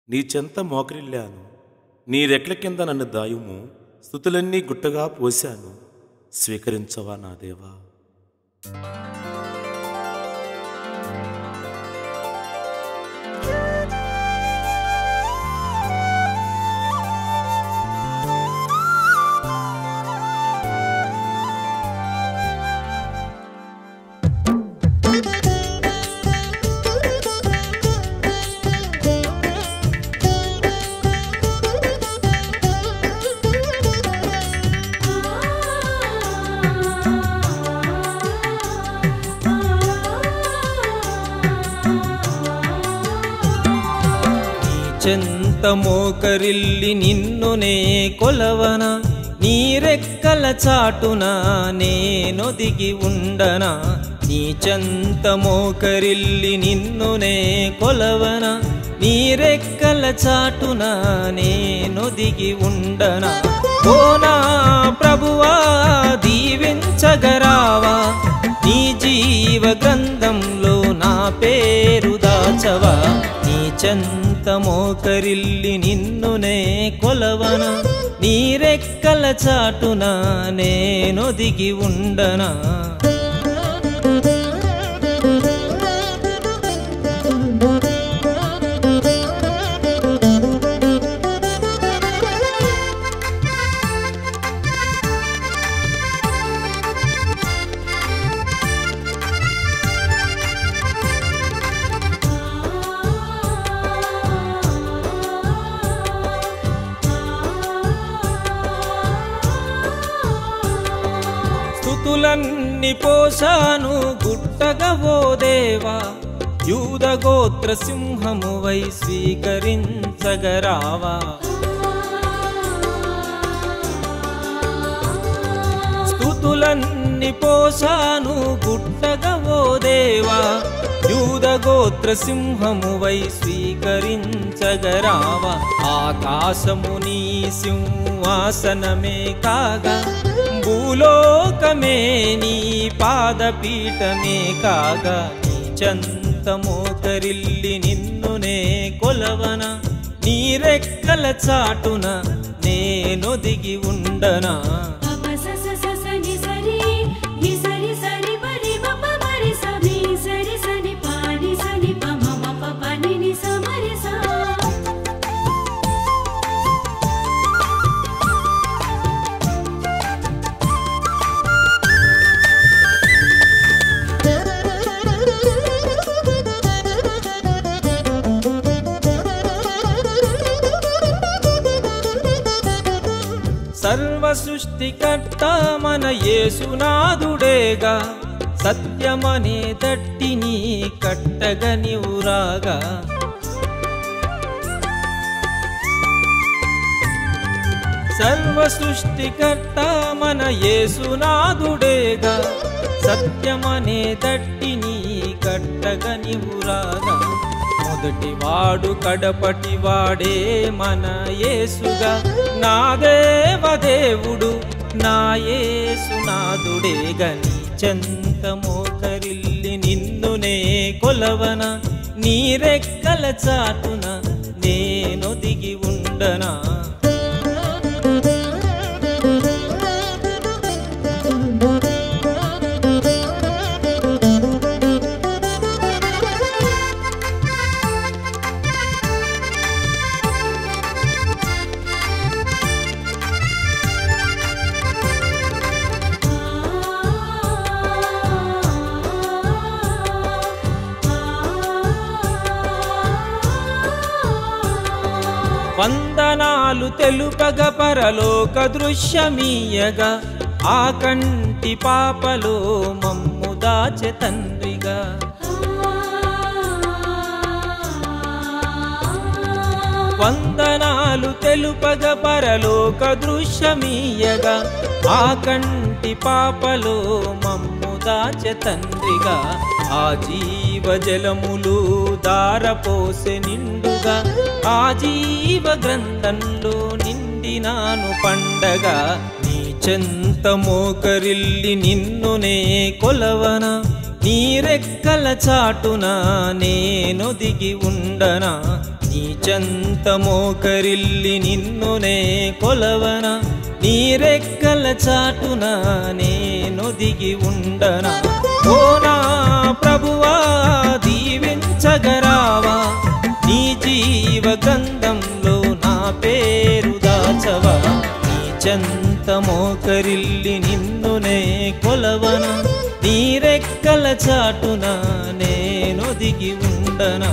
నీ చెంత మోకరిల్లాను, నీ రెక్కల కింద నన్ను దాయుము. స్తుతులన్నీ గుట్టగా పోశాను, స్వీకరించవా నా దేవా. చెంత మోకరిల్లి నిన్నునే కొలవన, నీ రెక్కల చాటున నేనొదిగి ఉండనా. నీ చెంత మోకరిల్లి నిన్నునే కొలవన, నీ రెక్కల చాటున నేనొదిగి ఉండనా. ఓ నా ప్రభువా దీవించగరావా, నీ జీవ గ్రంథంలో నా పేరు దాచవా. నీ చెంత మోకరిల్లి నిన్నునే కొలవన, నీ రెక్కల చాటున నేనొదిగి ఉండనా. స్తుతులన్నీ పోసాను గుట్టగా ఓ దేవా, యూద గోత్ర సింహమువై స్వీకరించగరావా. స్తుతులన్నీ పోసాను గుట్టగా ఓ దేవా, యూద గోత్ర సింహమువై స్వీకరించగరావా. ఆకాశము నీ సింహాసనమే కాగా, భూలోకమే నీ పాదపీఠమే కాగా. నీ చెంత మోకరిల్లి నిన్నునే కొలవన, నీ రెక్కల చాటున నేనొదిగి ఉండనా. సర్వ సృష్టికర్త మన యేసునాథుడేగా, సత్యమనే దట్టిని కట్టగా నీవురాగా. సర్వ సృష్టికర్త మన యేసునాథుడేగా, సత్యమనే దట్టిని కట్టగా నీవురాగా. మొదటివాడు కడపటివాడే మన యేసుగా, నా దేవదేవుడు నా యేసునాథుడేగా. నీ చెంత మోకరిల్లి నిన్నునే కొలవన, నీ రెక్కల చాటున నేనొదిగి ఉండనా. వందనాలు తెలుపగ పరలోక దృశ్యమీయగా, ఆ కంటి పాపలో మమ్ము దాచె తండ్రిగా. వందనాలు తెలుపగ పరలోక దృశ్యమీయగా, ఆ కంటి పాపలో మమ్ము దాచె తండ్రిగా. ఆ జీవ జలములు దారపోసె నిండుగా, ఆ జీవ గ్రంథంలో నిండినాను పండగా. నీ చెంత మోకరిల్లి నిన్నునే కొలవన, నీ రెక్కల చాటున నేనొదిగి ఉండనా. నీ చెంత మోకరిల్లి నిన్నునే కొలవన నీ రెక్కల చాటున నేనొదిగి ఉండనా ఓ నా ప్రభువా దీవించగరావా నీ జీవ గ్రంథంలో నా పేరు దాచవా నీ చెంత మోకరిల్లి నిన్నునే కొలవన నీ రెక్కల చాటున నేనొదిగి ఉండనా